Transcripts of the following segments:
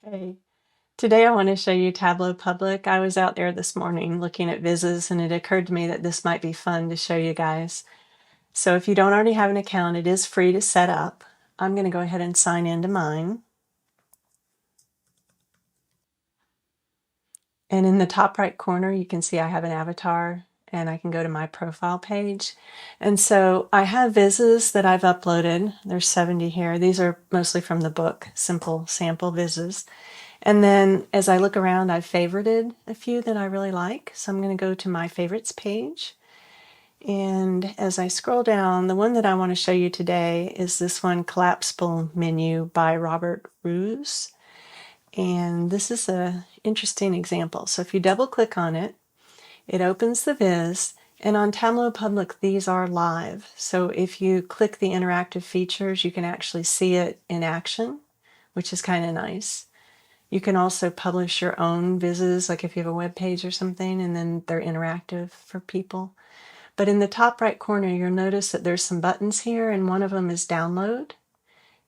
Hey, today I want to show you Tableau Public. I was out there this morning looking at vizzes and it occurred to me that this might be fun to show you guys. So if you don't already have an account, it is free to set up. I'm going to go ahead and sign into mine. And in the top right corner, you can see I have an avatar and I can go to my profile page. And so I have vizzes that I've uploaded. There's 70 here. These are mostly from the book, simple sample vizzes. And then as I look around, I've favorited a few that I really like. So I'm going to go to my favorites page. And as I scroll down, the one that I want to show you today is this one, Collapsible Menu by Robert Roos. And this is an interesting example. So if you double click on it, it opens the viz. And on Tableau Public, these are live. So if you click the interactive features, you can actually see it in action, which is kind of nice. You can also publish your own vizzes, like if you have a web page or something, and then they're interactive for people. But in the top right corner, you'll notice that there's some buttons here, and one of them is download.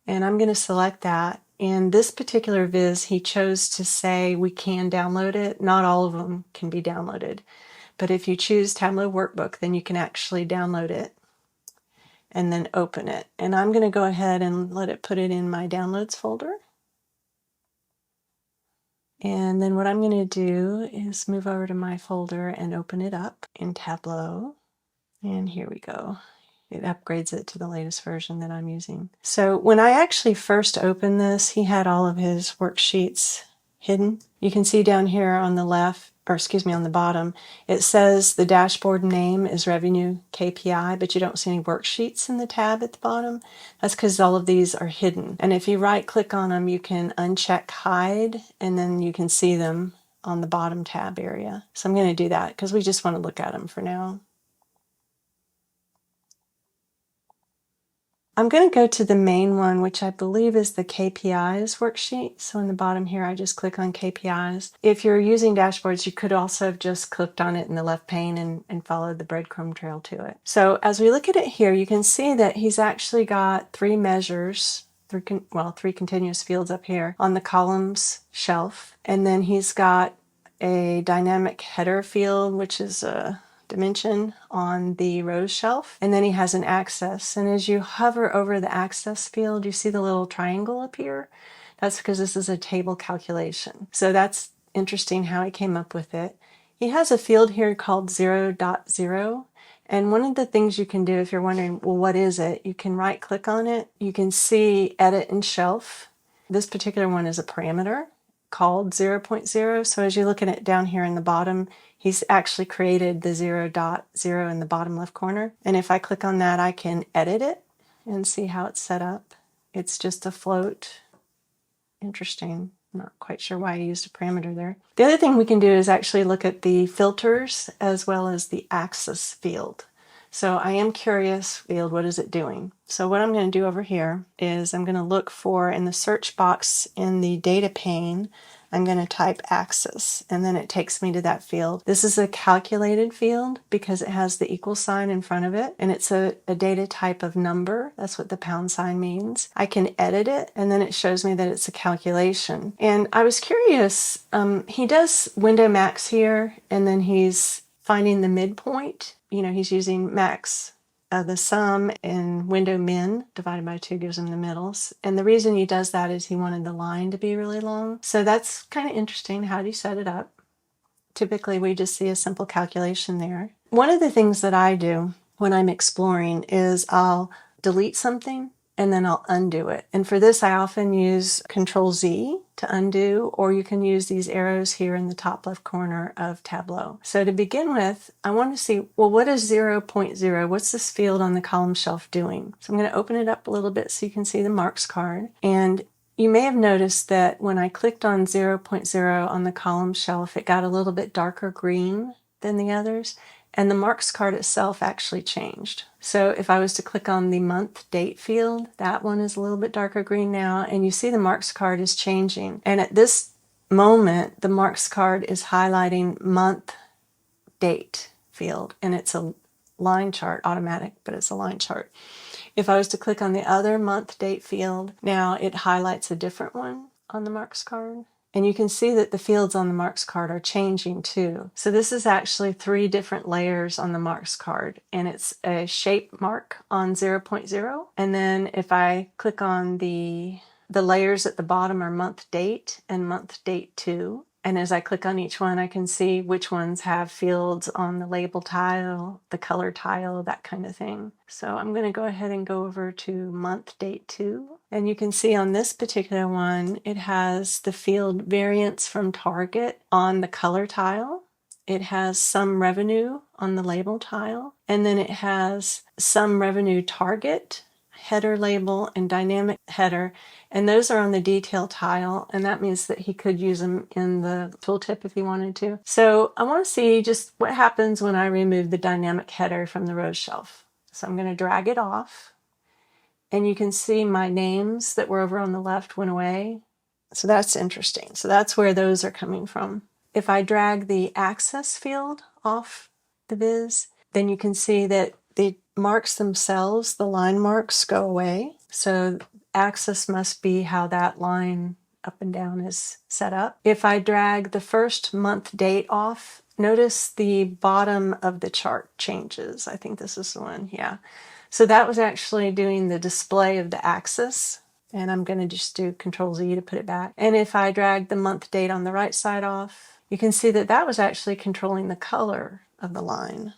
And I'm going to select that. And this particular viz, he chose to say we can download it. Not all of them can be downloaded. But if you choose Tableau Workbook, then you can actually download it and then open it. And I'm going to go ahead and let it put it in my downloads folder. And then what I'm going to do is move over to my folder and open it up in Tableau. And here we go. It upgrades it to the latest version that I'm using. So when I actually first opened this, he had all of his worksheets hidden. You can see down here on the left, or excuse me, on the bottom, it says the dashboard name is Revenue KPI, but you don't see any worksheets in the tab at the bottom. That's because all of these are hidden. And if you right click on them, you can uncheck hide, and then you can see them on the bottom tab area. So I'm going to do that because we just want to look at them for now. I'm going to go to the main one, which I believe is the KPIs worksheet. So in the bottom here, I just click on KPIs. If you're using dashboards, you could also have just clicked on it in the left pane and followed the breadcrumb trail to it. So as we look at it here, you can see that he's actually got three measures, three continuous fields up here on the columns shelf. And then he's got a dynamic header field, which is a dimension on the rows shelf, and then he has an axis. And as you hover over the axis field, you see the little triangle appear. That's because this is a table calculation. So that's interesting how he came up with it. He has a field here called 0.0, and one of the things you can do if you're wondering, well, what is it? You can right click on it. You can see edit and shelf. This particular one is a parameter called 0.0. So as you look at it down here in the bottom, he's actually created the 0.0 in the bottom left corner. And if I click on that, I can edit it and see how it's set up. It's just a float. Interesting. I'm not quite sure why I used a parameter there. The other thing we can do is actually look at the filters as well as the axis field. So I am curious, field, what is it doing? So what I'm going to do over here is I'm going to look for, in the search box in the data pane, I'm going to type axis, and then it takes me to that field. This is a calculated field because it has the equal sign in front of it, and it's a data type of number. That's what the pound sign means. I can edit it, and then it shows me that it's a calculation. And I was curious, he does window max here, and then he's finding the midpoint. You know, he's using max, the sum, and window min divided by 2 gives him the middles. And the reason he does that is he wanted the line to be really long. So that's kind of interesting. How do you set it up? Typically, we just see a simple calculation there. One of the things that I do when I'm exploring is I'll delete something and then I'll undo it. And for this, I often use Control-Z to undo, or you can use these arrows here in the top left corner of Tableau. So to begin with, I want to see, well, what is 0.0? What's this field on the column shelf doing? So I'm going to open it up a little bit so you can see the marks card. And you may have noticed that when I clicked on 0.0 on the column shelf, it got a little bit darker green than the others. And the marks card itself actually changed. So if I was to click on the month date field, that one is a little bit darker green now, and you see the marks card is changing. And at this moment, the marks card is highlighting month date field, and it's a line chart, automatic, but it's a line chart. If I was to click on the other month date field, now it highlights a different one. on the marks card. And you can see that the fields on the marks card are changing too. So this is actually 3 different layers on the marks card, and it's a shape mark on 0.0. And then if I click on the layers at the bottom are month date and month date 2. And as I click on each one, I can see which ones have fields on the label tile, the color tile, that kind of thing. So I'm going to go ahead and go over to month date 2. And you can see on this particular one, it has the field variance from target on the color tile. It has some revenue on the label tile. And then it has some revenue target, header label, and dynamic header. And those are on the detail tile. And that means that he could use them in the tooltip if he wanted to. So I want to see just what happens when I remove the dynamic header from the rows shelf. So I'm going to drag it off. And you can see my names that were over on the left went away. So that's interesting. So that's where those are coming from. If I drag the access field off the viz, then you can see that the marks themselves, the line marks, go away. So access must be how that line up and down is set up. If I drag the first month date off, notice the bottom of the chart changes. I think this is the one, yeah. So that was actually doing the display of the axis, and I'm going to just do Control-Z to put it back. And if I drag the month date on the right side off, you can see that that was actually controlling the color of the line.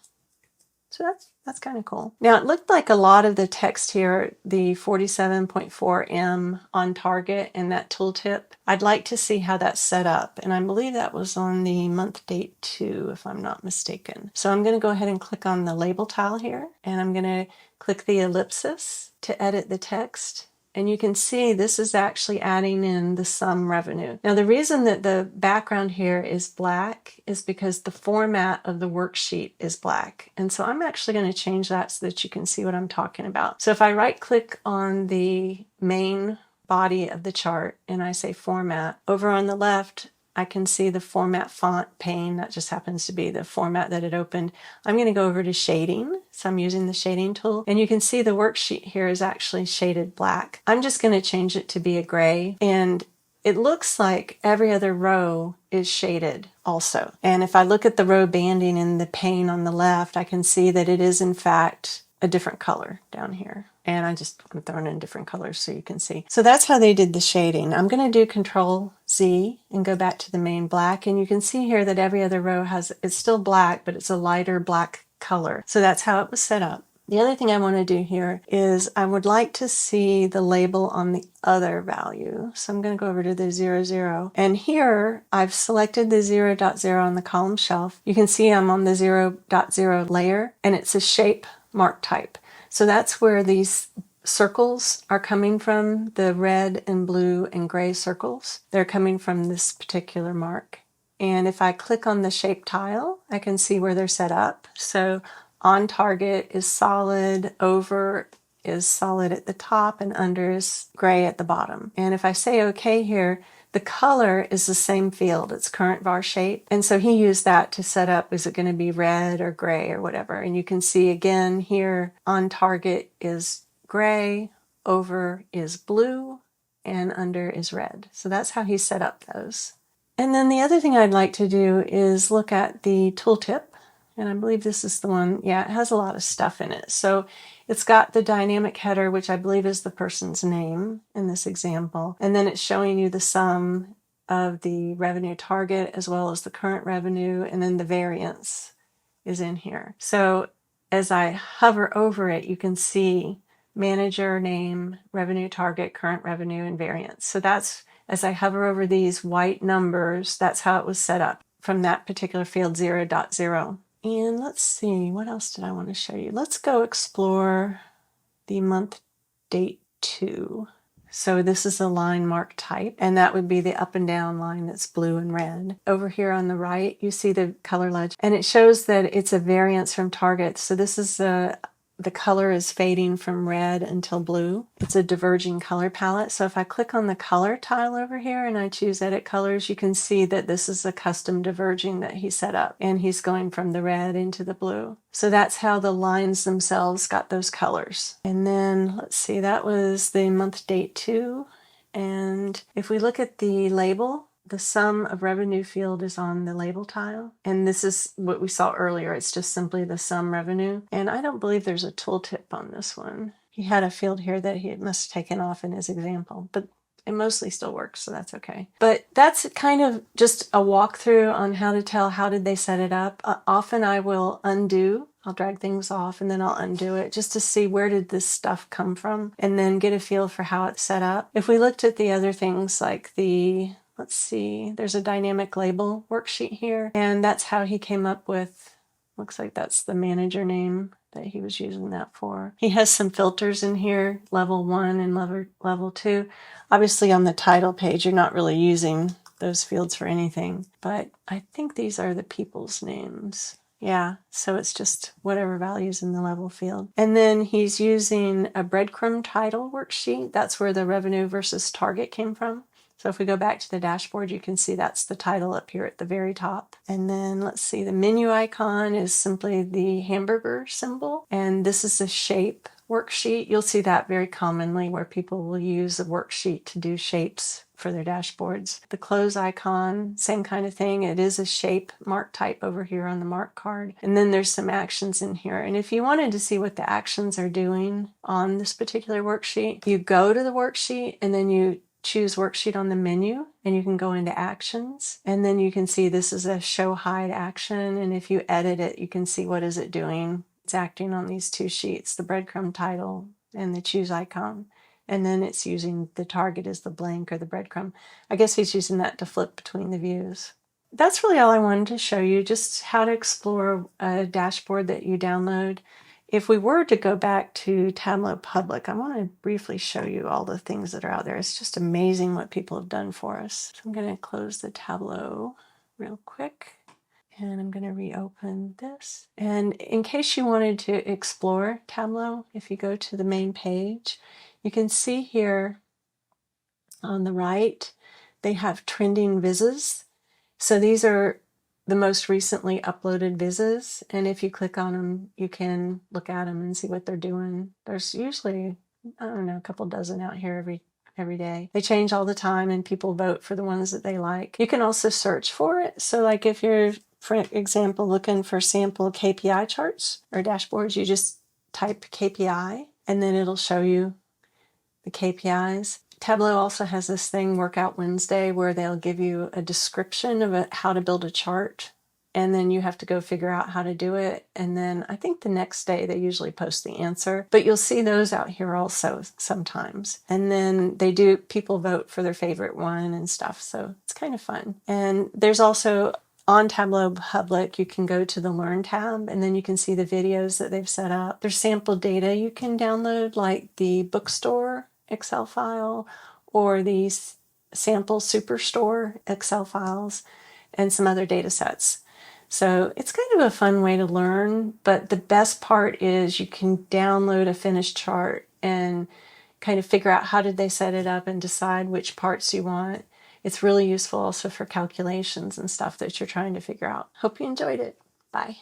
So that's kind of cool. Now it looked like a lot of the text here, the 47.4M on target and that tooltip, I'd like to see how that's set up. And I believe that was on the month date 2, if I'm not mistaken. So I'm going to go ahead and click on the label tile here, and I'm going to click the ellipsis to edit the text. And you can see this is actually adding in the sum revenue. Now the reason that the background here is black is because the format of the worksheet is black. And so I'm actually going to change that so that you can see what I'm talking about. So if I right click on the main body of the chart and I say format, over on the left I can see the format font pane. That just happens to be the format that it opened. I'm going to go over to shading. So I'm using the shading tool. And you can see the worksheet here is actually shaded black. I'm just going to change it to be a gray. And it looks like every other row is shaded also. And if I look at the row banding in the pane on the left, I can see that it is in fact a different color down here. And I'm throwing in different colors so you can see. So that's how they did the shading. I'm going to do Control-Z and go back to the main black. And you can see here that every other row it's still black, but it's a lighter black color. So that's how it was set up. The other thing I want to do here is I would like to see the label on the other value. So I'm going to go over to the 00. And here I've selected the 0.0 on the column shelf. You can see I'm on the 0.0 layer, and it's a shape mark type. So that's where these circles are coming from, the red and blue and gray circles. They're coming from this particular mark. And if I click on the shape tile, I can see where they're set up. So on target is solid, over is solid at the top, and under is gray at the bottom. And if I say OK here, the color is the same field. It's current var shape. And so he used that to set up, is it going to be red or gray or whatever? And you can see again here on target is gray, over is blue, and under is red. So that's how he set up those. And then the other thing I'd like to do is look at the tooltip. And I believe this is the one, yeah, it has a lot of stuff in it. So it's got the dynamic header, which I believe is the person's name in this example. And then it's showing you the sum of the revenue target as well as the current revenue. And then the variance is in here. So as I hover over it, you can see manager name, revenue target, current revenue, and variance. So that's, as I hover over these white numbers, that's how it was set up from that particular field 0.0. And let's see, what else did I want to show you? Let's go explore the month date 2. So this is a line mark type, and that would be the up and down line that's blue and red. Over here on the right, you see the color legend, and it shows that it's a variance from target. So this is the color is fading from red until blue. It's a diverging color palette. So if I click on the color tile over here and I choose edit colors, you can see that this is a custom diverging that he set up, and he's going from the red into the blue. So that's how the lines themselves got those colors. And then let's see, that was the month date 2. And if we look at the label, the sum of revenue field is on the label tile. And this is what we saw earlier. It's just simply the sum revenue. And I don't believe there's a tooltip on this one. He had a field here that he must have taken off in his example, but it mostly still works, so that's okay. But that's kind of just a walkthrough on how to tell how did they set it up. Often I will undo. I'll drag things off and then I'll undo it just to see where did this stuff come from and then get a feel for how it's set up. If we looked at the other things like let's see, there's a dynamic label worksheet here, and that's how he came up with, looks like that's the manager name that he was using that for. He has some filters in here, level 1 and level 2. Obviously on the title page, you're not really using those fields for anything, but I think these are the people's names. Yeah, so it's just whatever values in the level field. And then he's using a breadcrumb title worksheet. That's where the revenue versus target came from. So if we go back to the dashboard, you can see that's the title up here at the very top. And then let's see, the menu icon is simply the hamburger symbol. And this is a shape worksheet. You'll see that very commonly where people will use a worksheet to do shapes for their dashboards. The close icon, same kind of thing. It is a shape mark type over here on the mark card. And then there's some actions in here. And if you wanted to see what the actions are doing on this particular worksheet, you go to the worksheet and then you choose worksheet on the menu and you can go into actions, and then you can see this is a show hide action, and if you edit it you can see what is it doing. It's acting on these two sheets, the breadcrumb title and the choose icon, and then it's using the target as the blank or the breadcrumb. I guess he's using that to flip between the views. That's really all I wanted to show you, just how to explore a dashboard that you download. If we were to go back to Tableau Public, I want to briefly show you all the things that are out there. It's just amazing what people have done for us. So I'm going to close the Tableau real quick, and I'm going to reopen this. And in case you wanted to explore Tableau, if you go to the main page, you can see here on the right, they have trending vizzes. So these are the most recently uploaded vizzes, and if you click on them, you can look at them and see what they're doing. There's usually, I don't know, a couple dozen out here every day. They change all the time, and people vote for the ones that they like. You can also search for it. So like if you're, for example, looking for sample KPI charts or dashboards, you just type KPI, and then it'll show you the KPIs. Tableau also has this thing, Workout Wednesday, where they'll give you a description of how to build a chart, and then you have to go figure out how to do it. And then I think the next day they usually post the answer, but you'll see those out here also sometimes. And then people vote for their favorite one and stuff, so it's kind of fun. And there's also, on Tableau Public, you can go to the Learn tab, and then you can see the videos that they've set up. There's sample data you can download, like the bookstore Excel file or these sample superstore Excel files and some other data sets. So it's kind of a fun way to learn, but the best part is you can download a finished chart and kind of figure out how did they set it up and decide which parts you want. It's really useful also for calculations and stuff that you're trying to figure out. Hope you enjoyed it. Bye.